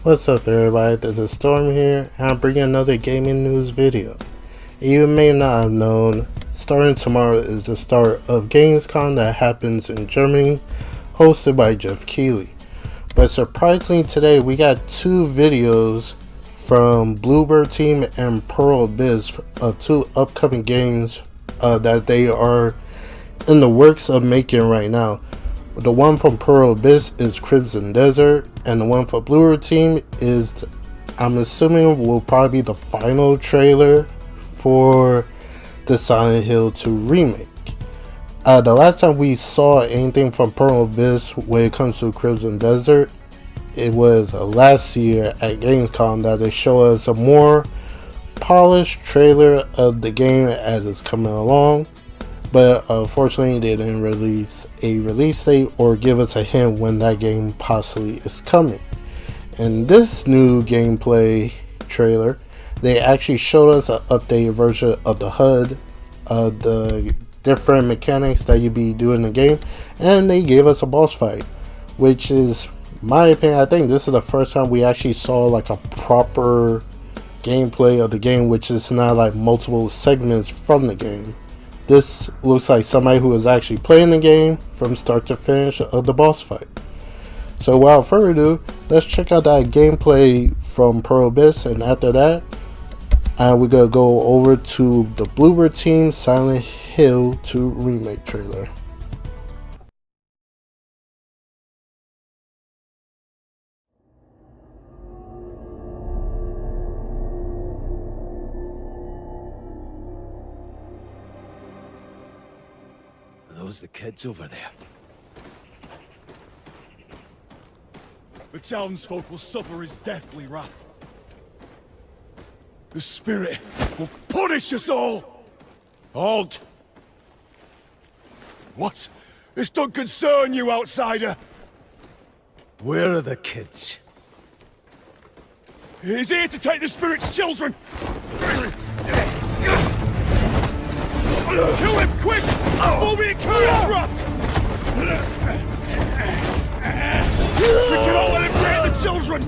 What's up everybody, this is Storm here, and I'm bringing another gaming news video. You may not have known, starting tomorrow is the start of Gamescom that happens in Germany, hosted by Jeff Keighley. But surprisingly today we got two videos from Bloober team and Pearl Abyss of two upcoming games that they are in the works of making right now. The one from Pearl Abyss is Crimson Desert, and the one for Bloober team is, I'm assuming, will probably be the final trailer for the Silent Hill 2 remake. The last time we saw anything from Pearl Abyss when it comes to Crimson Desert, it was last year at Gamescom that they showed us a more polished trailer of the game as it's coming along. But unfortunately they didn't release a release date or give us a hint when that game possibly is coming. In this new gameplay trailer, they actually showed us an updated version of the HUD, the different mechanics that you be doing in the game, and they gave us a boss fight, which is, my opinion, I think this is the first time we actually saw like a proper gameplay of the game, which is not like multiple segments from the game. This looks like somebody who is actually playing the game from start to finish of the boss fight. So without further ado, let's check out that gameplay from Pearl Abyss, and after that, we're going to go over to the Bloober team Silent Hill 2 remake trailer. Those the kids over there. The townsfolk will suffer his deathly wrath. The spirit will punish us all! Halt! What? This don't concern you, outsider! Where are the kids? He's here to take the spirit's children! Kill him, quick! Before we incur his wrath! We cannot let him take the children!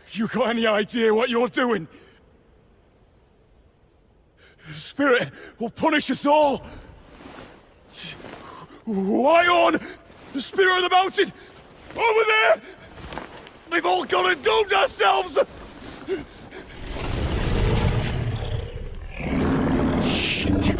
You got any idea what you're doing? The spirit will punish us all! Why on? The spirit of the mountain! Over there! They've all gone and doomed ourselves! Shit.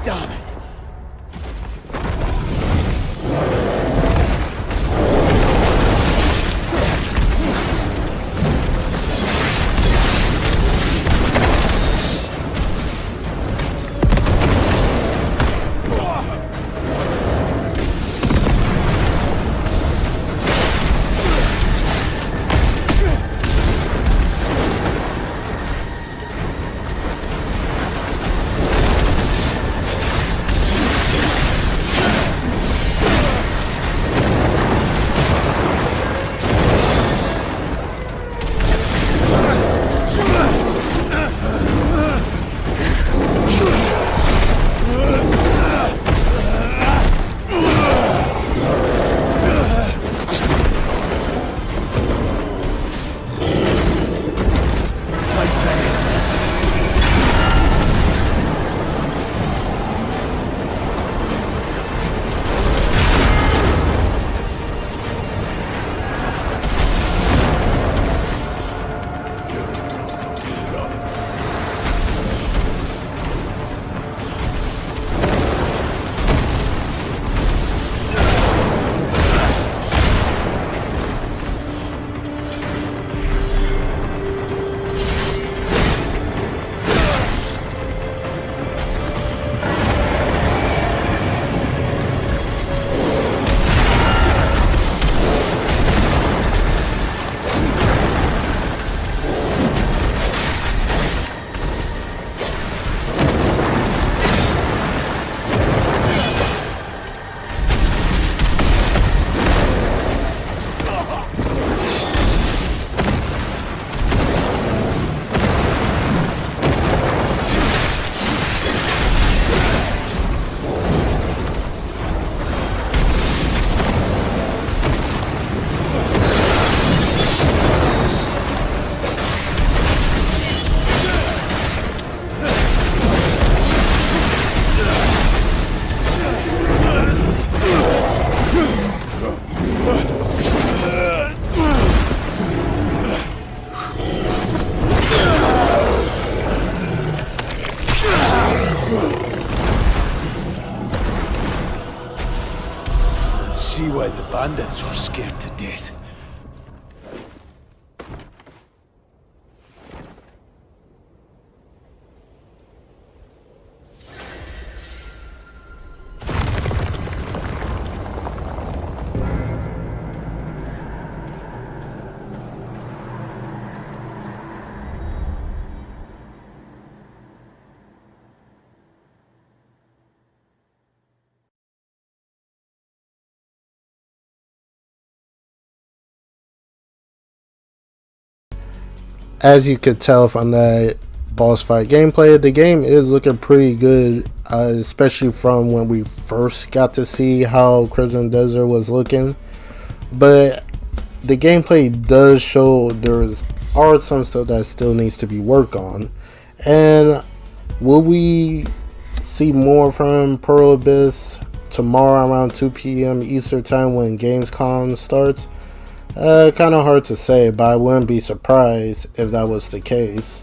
Damn it! See why the bandits were scared to death. As you could tell from that boss fight gameplay, the game is looking pretty good, especially from when we first got to see how Crimson Desert was looking. But the gameplay does show are some stuff that still needs to be worked on. And will we see more from Pearl Abyss tomorrow around 2 p.m. Eastern Time when Gamescom starts? Kind of hard to say, but I wouldn't be surprised if that was the case,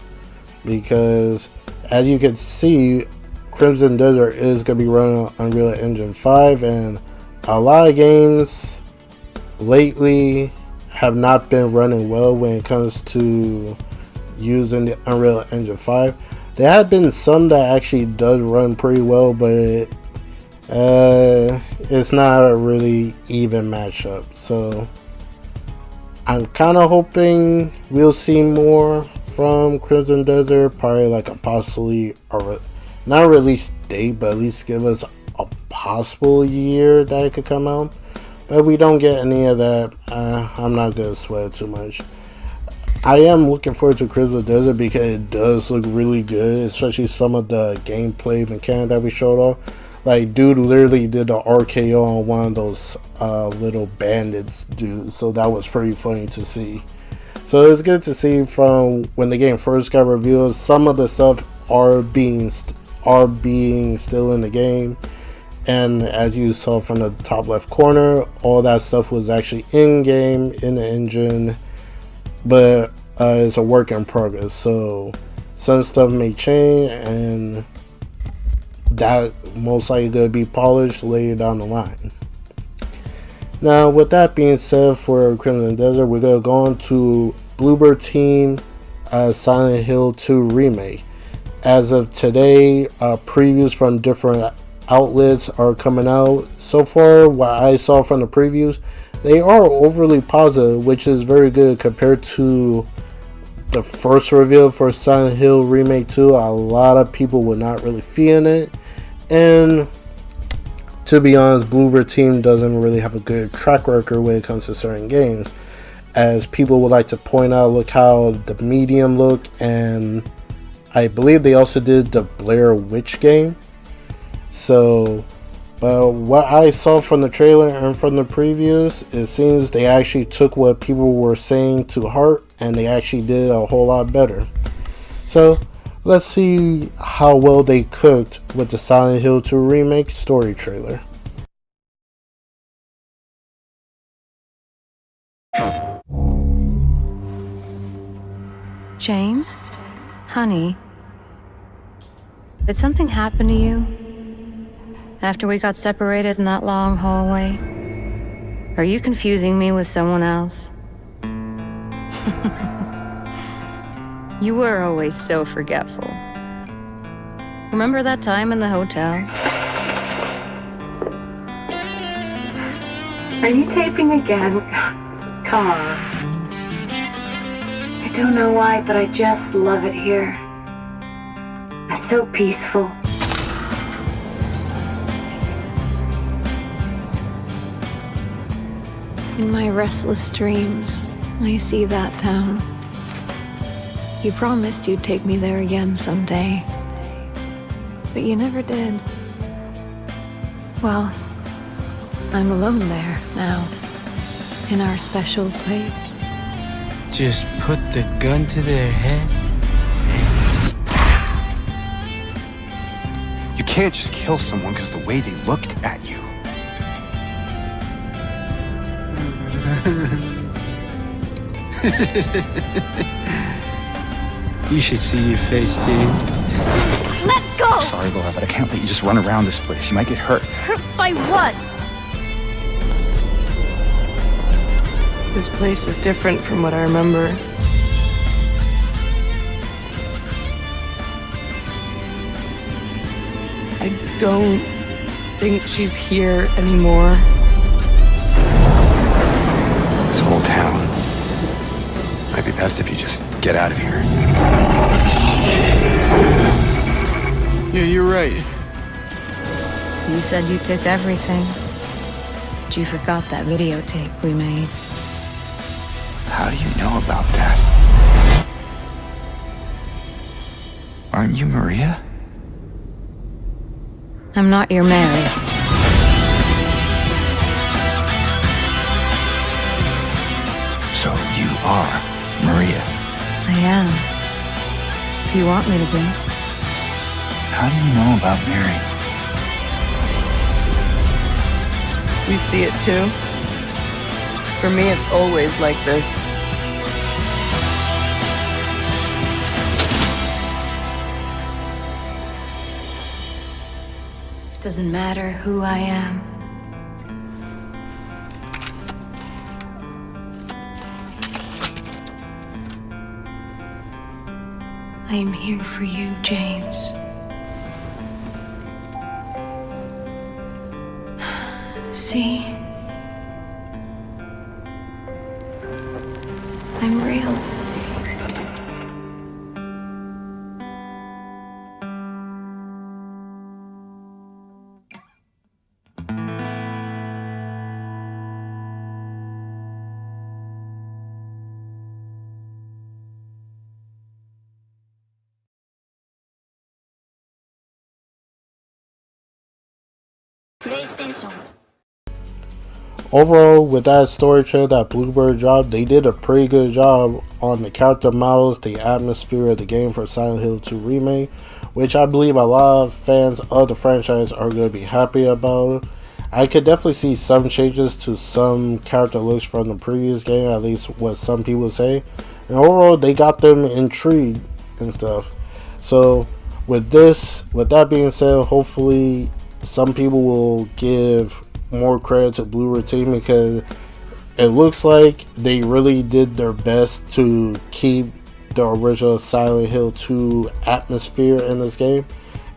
because as you can see, Crimson Desert is going to be running on Unreal Engine 5, and a lot of games lately have not been running well when it comes to using the Unreal Engine 5. There have been some that actually does run pretty well, but it's not a really even matchup. So I'm kind of hoping we'll see more from Crimson Desert, probably like a possibly, or not a release date, but at least give us a possible year that it could come out. But we don't get any of that, I'm not going to sweat too much. I am looking forward to Crimson Desert because it does look really good, especially some of the gameplay mechanic that we showed off. Like, dude literally did the RKO on one of those little bandits dudes, so that was pretty funny to see. So it's good to see from when the game first got revealed, some of the stuff are being still in the game. And as you saw from the top left corner, all that stuff was actually in game, in the engine, but it's a work in progress. So some stuff may change, and that most likely going to be polished later down the line. Now, with that being said, for Crimson Desert, we're going to go on to Bloober team Silent Hill 2 Remake. As of today, previews from different outlets are coming out. So far, what I saw from the previews, they are overly positive, which is very good compared to the first reveal for Silent Hill Remake 2. A lot of people were not really feeling it, and to be honest, Bloober team doesn't really have a good track record when it comes to certain games, as people would like to point out, look how the Medium looked, and I believe they also did the Blair Witch game. So, but what I saw from the trailer and from the previews, it seems they actually took what people were saying to heart, and they actually did a whole lot better. So, let's see how well they cooked with the Silent Hill 2 Remake story trailer. James? Honey? Did something happen to you? After we got separated in that long hallway? Are you confusing me with someone else? You were always so forgetful. Remember that time in the hotel? Are you taping again? Come on. I don't know why, but I just love it here. It's so peaceful. In my restless dreams, I see that town. You promised you'd take me there again someday, but you never did. Well, I'm alone there now, in our special place. Just put the gun to their head. You can't just kill someone because the way they looked at you. You should see your face, too. Let go! I'm sorry, Laura, but I can't let you just run around this place. You might get hurt. Hurt by what? This place is different from what I remember. I don't think she's here anymore. This whole town. Might be best if you just get out of here. Yeah, you're right. You said you took everything. But you forgot that videotape we made. How do you know about that? Aren't you Maria? I'm not your Mary. So you are Maria. I am. If you want me to be. How do you know about Mary? You see it too? For me, it's always like this. Doesn't matter who I am. I am here for you, James. See? I'm real. Overall, with that story trailer that Bloober dropped, they did a pretty good job on the character models, the atmosphere of the game for Silent Hill 2 Remake, which I believe a lot of fans of the franchise are going to be happy about. I could definitely see some changes to some character looks from the previous game, at least what some people say. And overall, they got them intrigued and stuff. So, With that being said, hopefully some people will give more credit to Bloober team, because it looks like they really did their best to keep the original Silent Hill 2 atmosphere in this game.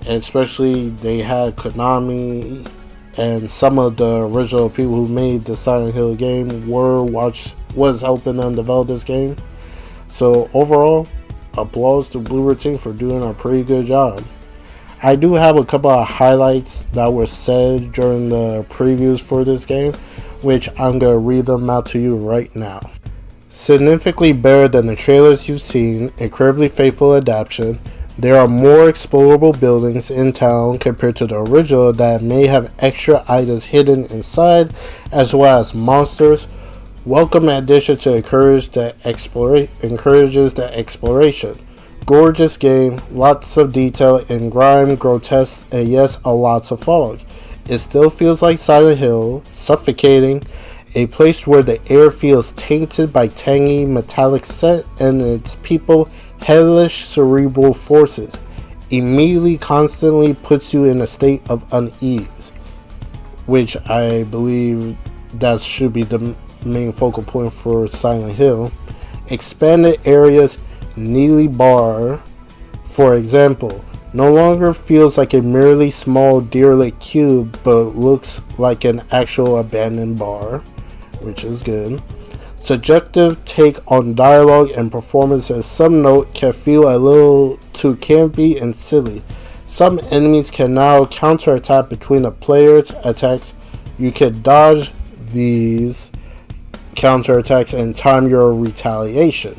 And especially they had Konami and some of the original people who made the Silent Hill game was helping them develop this game. So overall, applause to Bloober team for doing a pretty good job. I do have a couple of highlights that were said during the previews for this game, which I'm going to read them out to you right now. Significantly better than the trailers you've seen, incredibly faithful adaptation. There are more explorable buildings in town compared to the original that may have extra items hidden inside, as well as monsters. Welcome addition to encourages the exploration. Gorgeous game, lots of detail in grime, grotesque, and yes, a lots of fog. It still feels like Silent Hill, suffocating, a place where the air feels tainted by tangy metallic scent and its people hellish cerebral forces. Immediately constantly puts you in a state of unease, which I believe that should be the main focal point for Silent Hill. Expanded areas neatly bar, for example, no longer feels like a merely small derelict cube, but looks like an actual abandoned bar, which is good. Subjective take on dialogue and performance, as some note can feel a little too campy and silly. Some enemies can now counterattack between the player's attacks. You can dodge these counterattacks and time your retaliation.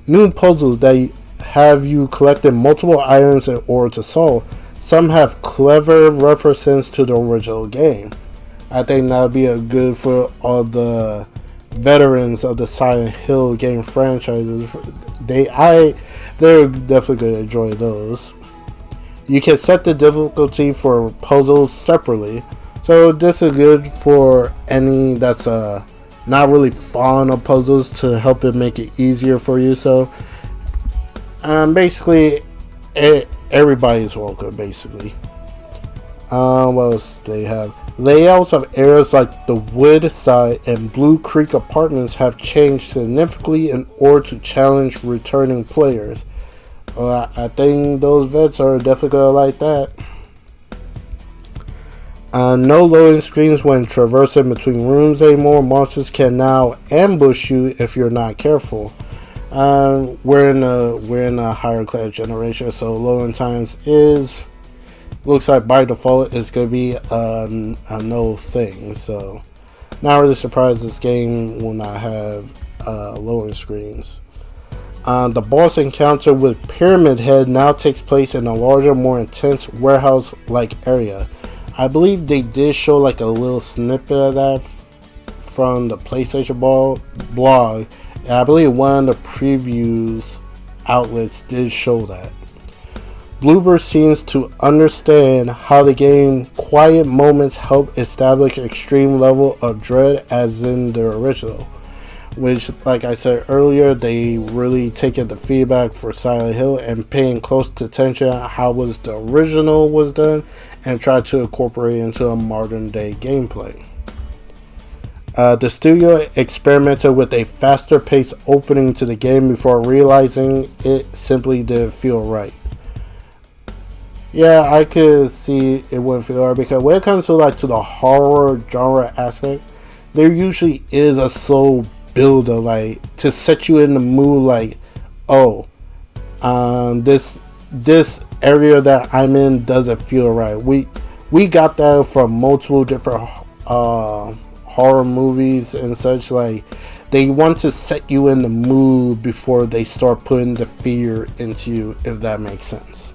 New puzzles that have you collecting multiple items in order to solve. Some have clever references to the original game. I think that would be a good for all the veterans of the Silent Hill game franchises. They're definitely going to enjoy those. You can set the difficulty for puzzles separately, so this is good for any that's not really fond of puzzles, to help it make it easier for you. So basically everybody's welcome. Basically, what else they have? Layouts of areas like the Woodside and Blue Creek apartments have changed significantly in order to challenge returning players. I think those vets are definitely gonna like that. No loading screens when traversing between rooms anymore. Monsters can now ambush you if you're not careful. We're in a higher class generation, so loading times looks like by default it's gonna be a no thing. So not really surprised this game will not have loading screens. The boss encounter with Pyramid Head now takes place in a larger, more intense warehouse-like area. I believe they did show like a little snippet of that from the PlayStation blog. And I believe one of the previews outlets did show that. Bloober seems to understand how the game quiet moments help establish extreme level of dread as in the original. Which, like I said earlier, they really taken the feedback for Silent Hill and paying close attention to how the original was done and try to incorporate it into a modern day gameplay. The studio experimented with a faster paced opening to the game before realizing it simply didn't feel right. Yeah, I could see it wouldn't feel right, because when it comes to the horror genre aspect, there usually is a slow builder, like to set you in the mood, like, oh, this area that I'm in doesn't feel right. We got that from multiple different horror movies and such. Like, they want to set you in the mood before they start putting the fear into you, if that makes sense.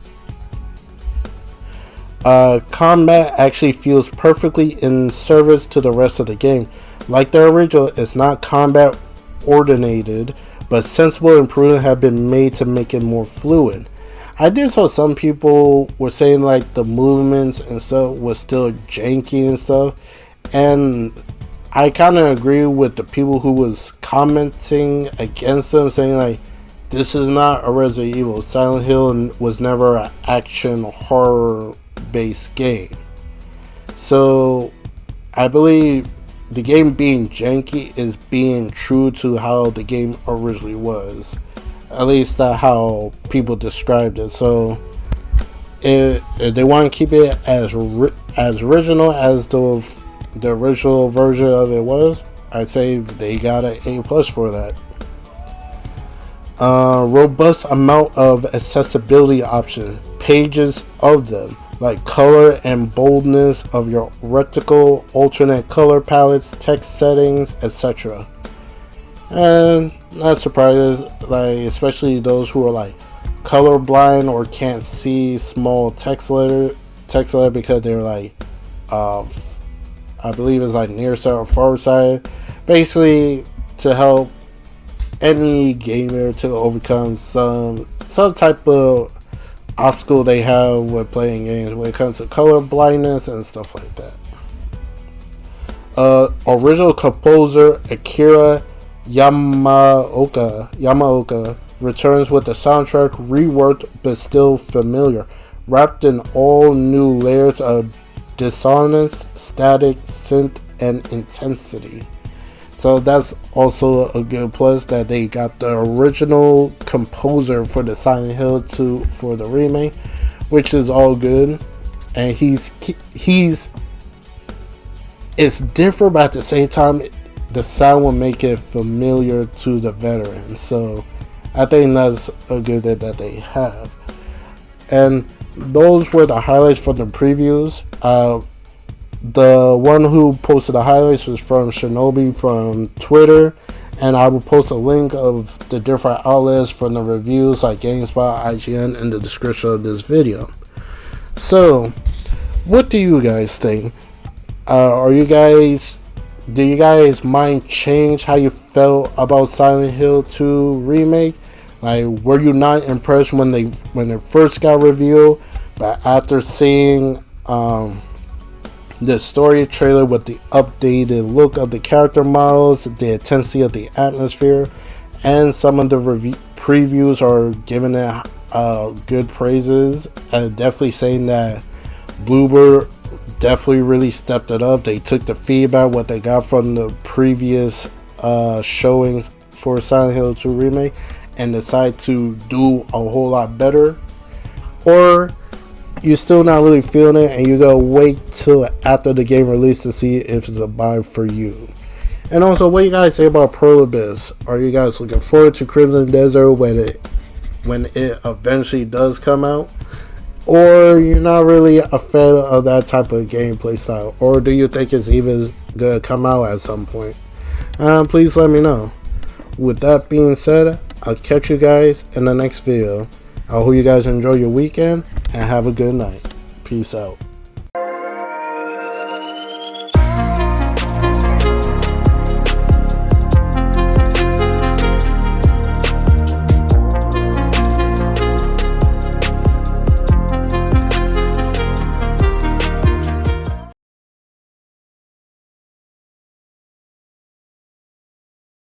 Combat actually feels perfectly in service to the rest of the game. Like the original, it's not combat ordinated, but sensible improvements have been made to make it more fluid. I did saw some people were saying like the movements and stuff was still janky and stuff, and I kind of agree with the people who was commenting against them, saying like this is not a Resident Evil. Silent Hill was never an action horror based game. So I believe the game being janky is being true to how the game originally was. At least that's how people described it. So if they want to keep it as original as the original version of it was, I'd say they got an A+ for that. Robust amount of accessibility options, pages of them, like color and boldness of your reticle, alternate color palettes, text settings, etc. And not surprises, like especially those who are like colorblind or can't see small text letter because they're like I believe it's like near side or far side, basically to help any gamer to overcome some type of obstacle they have with playing games when it comes to color blindness and stuff like that. Original composer Akira Yamaoka returns with the soundtrack reworked but still familiar, wrapped in all new layers of dissonance, static, synth, and intensity. So that's also a good plus that they got the original composer for the Silent Hill 2 for the remake, which is all good. And it's different, but at the same time, the sound will make it familiar to the veterans. So I think that's a good thing that they have. And those were the highlights from the previews. The one who posted the highlights was from Shinobi from Twitter, and I will post a link of the different outlets from the reviews like GameSpot, IGN in the description of this video. So, what do you guys think? Do you guys mind change how you felt about Silent Hill 2 Remake? Like, were you not impressed when it first got revealed, but after seeing the story trailer with the updated look of the character models, the intensity of the atmosphere, and some of the previews are giving it good praises, and definitely saying that Bloober definitely really stepped it up. They took the feedback, what they got from the previous showings for Silent Hill 2 Remake, and decided to do a whole lot better? Or you're still not really feeling it and you gotta wait till after the game release to see if it's a buy for you? And also, what do you guys say about Pearl Abyss? Are you guys looking forward to Crimson Desert when it eventually does come out? Or you're not really a fan of that type of gameplay style? Or do you think it's even gonna come out at some point? Please let me know. With that being said, I'll catch you guys in the next video. I hope you guys enjoy your weekend and have a good night. Peace out.